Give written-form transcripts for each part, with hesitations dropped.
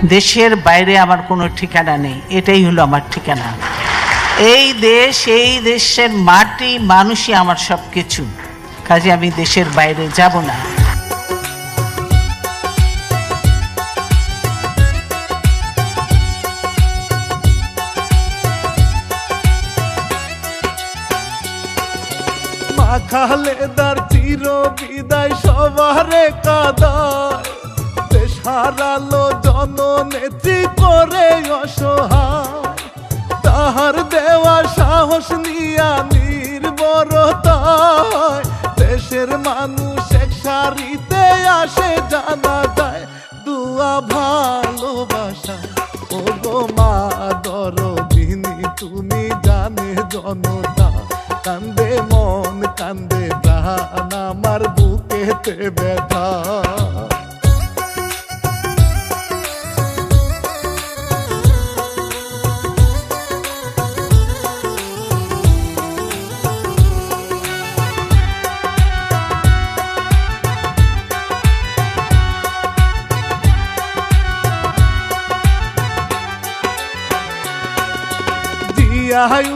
দেশের বাইরে আমার কোনো ঠিকানা নেই, এটাই হলো আমার ঠিকানা। এই দেশ, এই দেশের মাটি মানুষই আমার সব কিছু, কাজে আমি দেশের বাইরে যাব না। খালেদার চির বিদায় সবারে কাদায়, দেশ হারালো জননেত্রী করে অসহায়। তাহার দেওয়া সাহস নিয়া নির্ভরতায় দেশের মানুষ এক সারিতে আসে জানা যায়। দুয়া ভালোবাসা ও গো মা দরদিনী, তুমি জানে জনতা কান্দে মন কান্দে প্রাণ, আমার বুকেতে ব্যথা।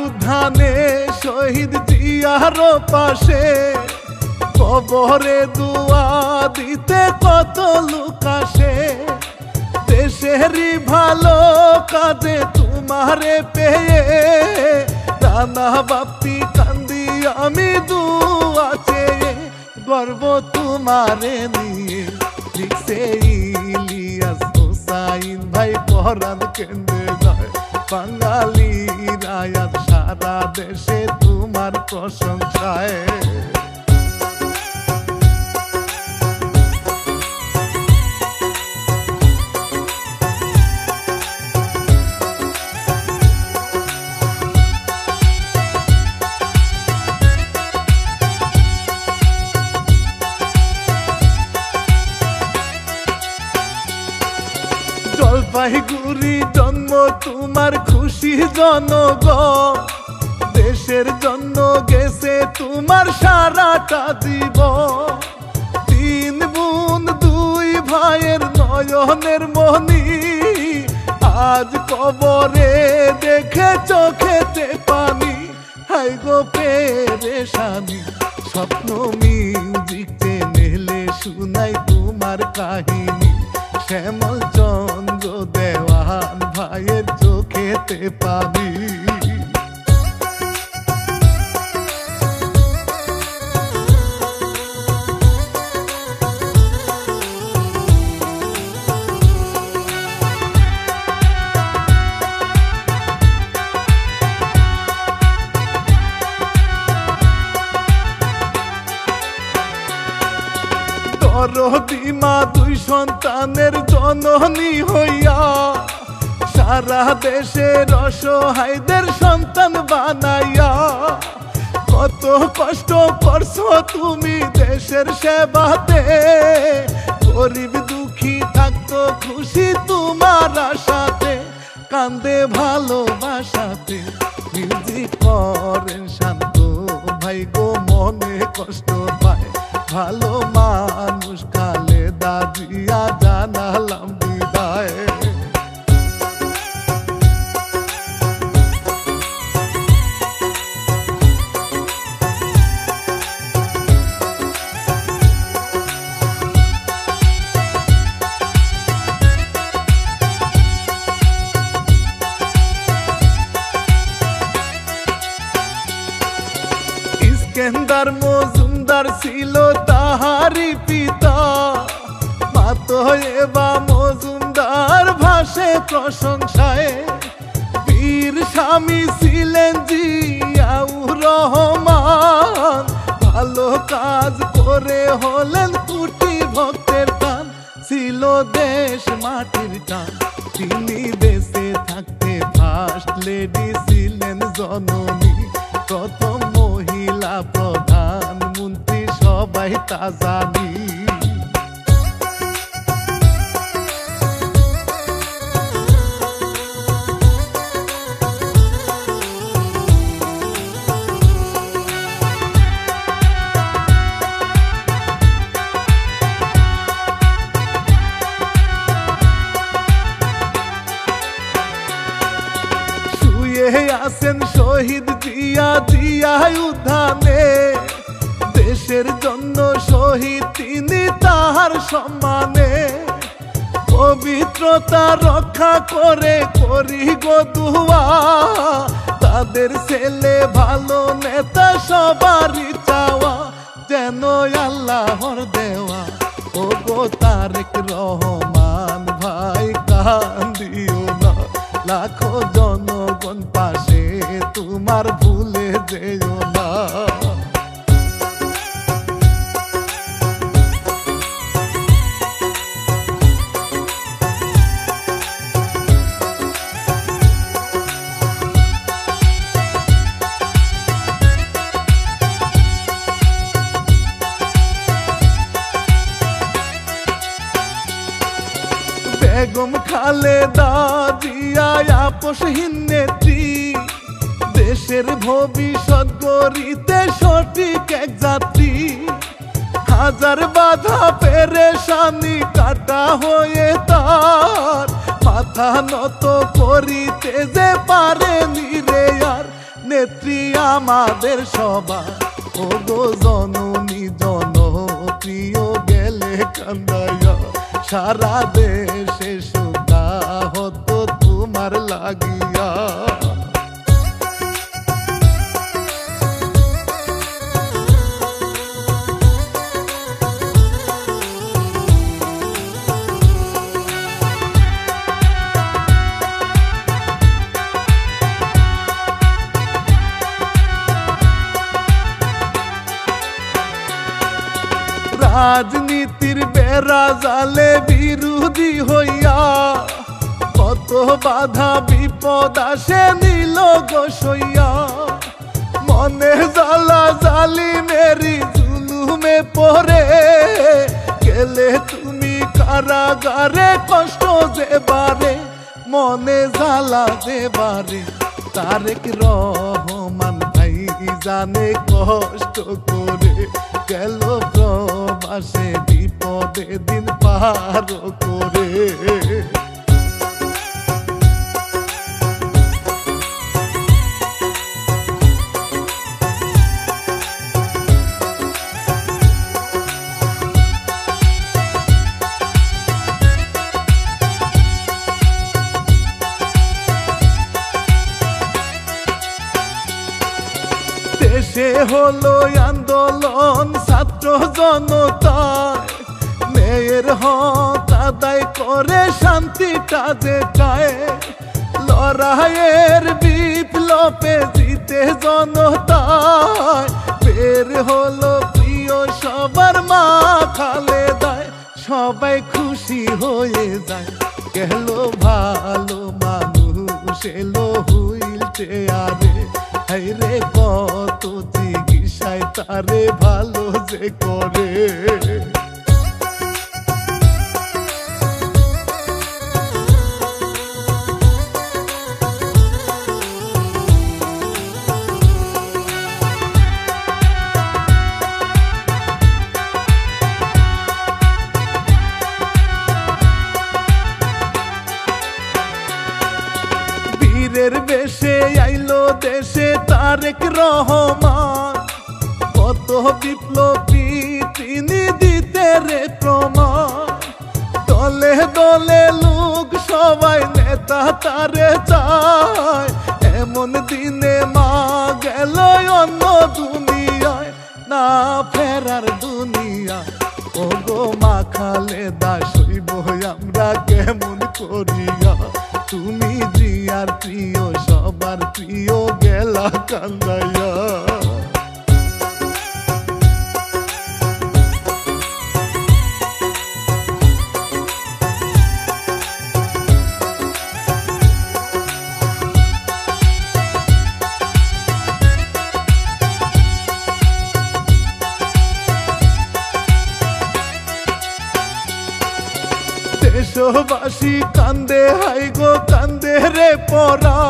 উদ্যানে শহীদ জিয়ার পাশে কবরে দুয়া দিতে কত লোক আসে। দেশেরই ভালো কাজে তোমারে পেয়ে রানা বাপ্পি কান্দি আমি দুয়া চেয়ে। গর্ব তোমারে নিয়ে লিখছে ইলিয়াস হোসাইন ভাই, পরাণ কেন্দ্রে যায় বাঙালি রায়াত, সারা দেশে তোমার প্রশংসায়। জলপাইগুড়ি জন্ম তোমার, খুশি জনগণ দেশের জন্য গেছে তোমার সারাটা জীবন। তিন বোন দুই ভাইয়ের নয়নের মনি, আজ কবরে দেখে চোখেতে পানি। হাই গো পেরেশানি, স্বপ্ন মিউজিক চ্যানেলে শুনাই তোমার কাহিনী। শ্যামল চন্দ্র দেওয়ান ভাইয়ের চোখেতে পাবি। দরদিমা দুই সন্তানের জননী হইয়া সারা দেশের অসহায়দের সন্তান বানাইয়া কত কষ্ট করছো তুমি দেশের সেবাতে। গরিব দুঃখী থাকতো খুশি তোমার আশাতে, কান্দে ভালোবাসাতে মিউজিক করেন শান্ত ভাই গো, মনে কষ্ট পায় ভালো মানুষ খালেদা জিয়া, জানালাম বিদায়। ইস্কেন্দার মজুমদার ছিল তাহারি পিতা, মাতো এবা মজুমদার ভাসে প্রশংসায়। বীর স্বামী ছিলেন জিয়াউর রহমান, ভালো কাজ করে হলেন কোটি ভক্তের টান। ছিল দেশ মাটির টান, তিনি দেশে থাকতে ফার্স্ট লেডি ছিলেন জননী। প্রথম মহিলা প্রধানমন্ত্রী সবাই তা জানি। কে আছেন শহীদ জিয়া জিয়াই উদ্যানে, দেশের জন্য শহীদ তিনি তাহার সম্মানে। পবিত্রতা রক্ষা করে করি গো দুয়া, তাদের ছেলে ভালো নেতা সবারই চাওয়া, যেন আল্লাহর দেওয়া। ও গো তারেক রহমান ভাই কান্দিও না, লাখো জনগণ পাশে তোমার ভুলে যেও না। বেগম খালেদা জিয়া আপসহীন নেত্রী, দেশের ভবিষ্যৎ গড়িতে সঠিক এক যাত্রী। হাজার বাধা পেরেশানি কাটা হয়ে তার, মাথা নত করিতে যে পারেনি রে আর। নেত্রী আমাদের সবার, ও গো জননী জনপ্রিয় গেলে কান্দাইয়া, সারা দেশে সুখা হতো তোমার লাগিয়া। রাজনীতির বেড়া জালে বিরোধী হইয়া, কত বাধা বিপদ আসে নীল গোসইয়া। মনে জ্বালা জালি মেরি জুলুমে পড়ে গেলে তুমি কারাগারে, কষ্ট যেবারে মনে জ্বালা যেবারে। তারেক রহমান ভাই জানে কষ্ট করে গেল প্রবাসে, বিপদে দিন পার করে। দেশে হলো আন্দোলন ছাত্র জনতার, মেয়ের হক আদায় করে শান্তিটা যে চায়। লড়াইয়ের বিপ্লবে জিতে জনতায়, বের হলো প্রিয় সবার মা খালেদায়। সবাই খুশি হয়ে যায়, গেল ভালো মানুষ এলো হুইল চেয়ারে। হাইরে কত চিকিৎসায় তারে ভালো যে করে। বীরের বেশে আইলো দেশে তারেক রহমান, কত বিপ্লবী তিনি দিতে রে প্রমাণ। দলে দলে লোক সবাই নেতা তারে চায়, এমন দিনে মা গেল অন্য দুনিয়ায়, না ফেরার দুনিয়া। ও গো মা খালেদা সইব আমরা কেমন করিয়া, তুমি জিয়ার প্রিয় সবার প্রিয় গেলা কান্দাইয়া। দেশবাসী কান্দে হাই গো কান্দে রে পরা,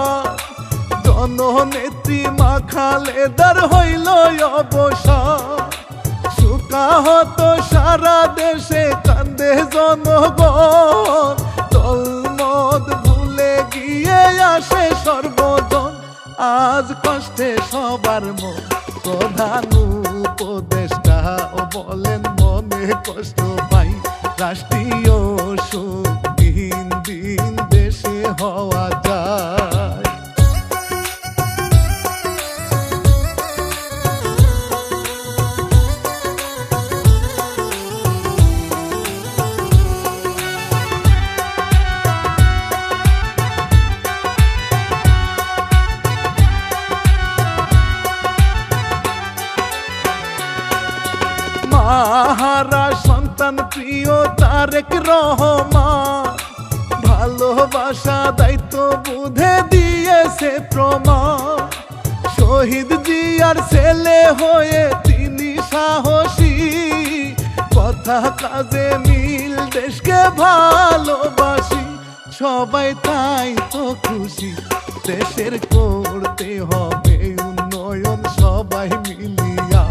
জননেত্রী মা খালেদার হইল অবসান। সুকাহত সারা দেশে কান্দে জনগণ, দলমত ভুলে গিয়ে আসে সর্বজন। আজ কষ্টে সবার মন, প্রধান উপদেষ্টা ও বলেন মনে কষ্ট পাই, রাষ্ট্রীয় সুখ দিন দিন দেশে হওয়া যায়। মাহারা সন্তান প্রিয় তারেক রহমান, ভালোবাসা দায়িত্ব বুঝে দিয়েছে প্রমাণ। শহীদ জিয়ার ছেলে হয়ে তিনি সাহসী, কথা কাজে মিল দেশকে ভালোবাসি। সবাই তাই তো খুশি, দেশের করতে হবে উন্নয়ন সবাই মিলিয়া,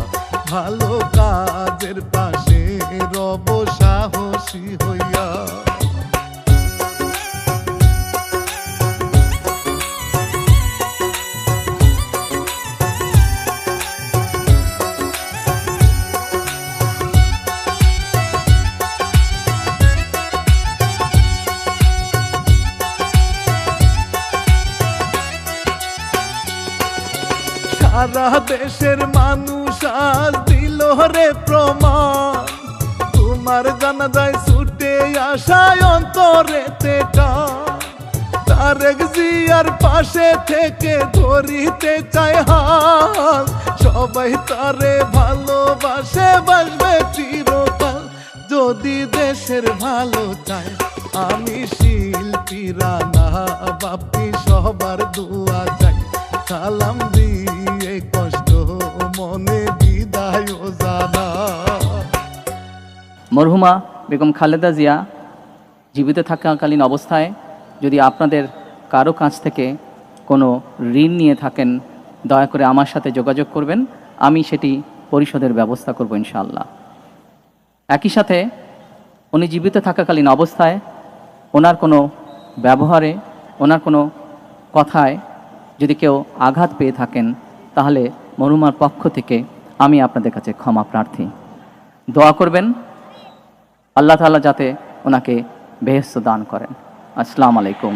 ভালো কাজের পাশে রব সাহসী হইয়া। সারা দেশের মানুষ আজ দিল রে প্রমাণ, তোমার জানাজায় ছুটে আসায় অন্তরেতে টান। তারেক জিয়ার পাশে থেকে ধরিতে চায় হাল, সবাই তারে ভালোবাসে বাসবে চিরকাল। যদি দেশের ভালো চায় আমি শিল্পীরা না বাপি সবার দোয়া চাই, সালাম দিয়ে কষ্ট মনে বিদায় জানা। মরহুমা বেগম খালেদা জিয়া জীবিত থাকাকালীন অবস্থায় যদি আপনাদের কারো কাছ থেকে কোনো ঋণ নিয়ে থাকেন, দয়া করে আমার সাথে যোগাযোগ করবেন, আমি সেটি পরিশোধের ব্যবস্থা করব ইনশাআল্লাহ। একই সাথে উনি জীবিত থাকাকালীন অবস্থায় ওনার কোনো ব্যবহারে, ওনার কোনো কথায় যদি কেউ আঘাত পেয়ে থাকেন, তাহলে মরহুমার পক্ষ থেকে আমি আপনাদের কাছে ক্ষমা প্রার্থী। দোয়া করবেন আল্লাহ তাআলা যাতে ওনাকে বেহেশত দান করেন। আসসালামু আলাইকুম।